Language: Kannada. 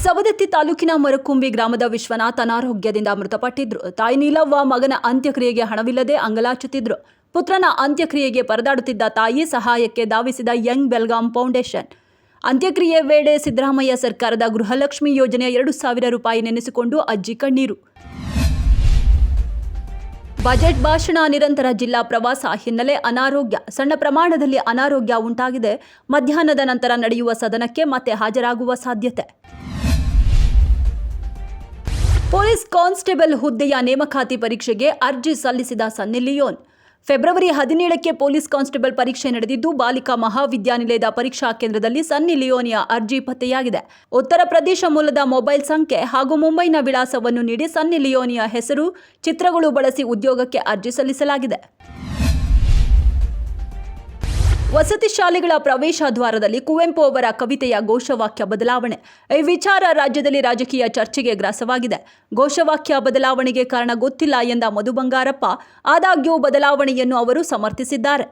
ಸವದತ್ತಿ ತಾಲೂಕಿನ ಮರಕುಂಬಿ ಗ್ರಾಮದ ವಿಶ್ವನಾಥ್ ಅನಾರೋಗ್ಯದಿಂದ ಮೃತಪಟ್ಟಿದ್ರು. ತಾಯಿ ನೀಲವ್ವ ಮಗನ ಅಂತ್ಯಕ್ರಿಯೆಗೆ ಹಣವಿಲ್ಲದೆ ಅಂಗಲಾಚುತ್ತಿದ್ರು. ಪುತ್ರನ ಅಂತ್ಯಕ್ರಿಯೆಗೆ ಪರದಾಡುತ್ತಿದ್ದ ತಾಯಿ ಸಹಾಯಕ್ಕೆ ಧಾವಿಸಿದ ಯಂಗ್ ಬೆಲ್ಗಾಂ ಫೌಂಡೇಶನ್. ಅಂತ್ಯಕ್ರಿಯೆ ವೇಳೆ ಸಿದ್ದರಾಮಯ್ಯ ಸರ್ಕಾರದ ಗೃಹಲಕ್ಷ್ಮಿ ಯೋಜನೆಯ 2,000 ರೂಪಾಯಿ ನೆನೆಸಿಕೊಂಡು ಅಜ್ಜಿ ಕಣ್ಣೀರು. ಬಜೆಟ್ ಭಾಷಣ, ನಿರಂತರ ಜಿಲ್ಲಾ ಪ್ರವಾಸ ಹಿನ್ನೆಲೆ ಅನಾರೋಗ್ಯ. ಸಣ್ಣ ಪ್ರಮಾಣದಲ್ಲಿ ಅನಾರೋಗ್ಯ ಉಂಟಾಗಿದೆ. ಮಧ್ಯಾಹ್ನದ ನಂತರ ನಡೆಯುವ ಸದನಕ್ಕೆ ಮತ್ತೆ ಹಾಜರಾಗುವ ಸಾಧ್ಯತೆ. ಪೊಲೀಸ್ ಕಾನ್ಸ್ಟೇಬಲ್ ಹುದ್ದೆಯ ನೇಮಕಾತಿ ಪರೀಕ್ಷೆಗೆ ಅರ್ಜಿ ಸಲ್ಲಿಸಿದ ಸನ್ನಿ ಲಿಯೋನ್. ಫೆಬ್ರವರಿ 17ಕ್ಕೆ ಪೊಲೀಸ್ ಕಾನ್ಸ್ಟೇಬಲ್ ಪರೀಕ್ಷೆ ನಡೆದಿದ್ದು, ಬಾಲಿಕಾ ಮಹಾವಿದ್ಯಾನಿಲಯದ ಪರೀಕ್ಷಾ ಕೇಂದ್ರದಲ್ಲಿ ಸನ್ನಿ ಲಿಯೋನಿಯ ಅರ್ಜಿ ಪತ್ತೆಯಾಗಿದೆ. ಉತ್ತರ ಪ್ರದೇಶ ಮೂಲದ ಮೊಬೈಲ್ ಸಂಖ್ಯೆ ಹಾಗೂ ಮುಂಬೈನ ವಿಳಾಸವನ್ನು ನೀಡಿ ಸನ್ನಿ ಲಿಯೋನಿಯ ಹೆಸರು, ಚಿತ್ರಗಳು ಬಳಸಿ ಉದ್ಯೋಗಕ್ಕೆ ಅರ್ಜಿ ಸಲ್ಲಿಸಲಾಗಿದೆ. ವಸತಿ ಶಾಲೆಗಳ ಪ್ರವೇಶ ದ್ವಾರದಲ್ಲಿ ಕುವೆಂಪು ಅವರ ಕವಿತೆಯ ಘೋಷವಾಕ್ಯ ಬದಲಾವಣೆ. ಈ ವಿಚಾರ ರಾಜ್ಯದಲ್ಲಿ ರಾಜಕೀಯ ಚರ್ಚೆಗೆ ಗ್ರಾಸವಾಗಿದೆ. ಘೋಷವಾಕ್ಯ ಬದಲಾವಣೆಗೆ ಕಾರಣ ಗೊತ್ತಿಲ್ಲ ಎಂದ ಮಧು ಬಂಗಾರಪ್ಪ, ಆದಾಗ್ಯೂ ಬದಲಾವಣೆಯನ್ನು ಅವರು ಸಮರ್ಥಿಸಿದ್ದಾರೆ.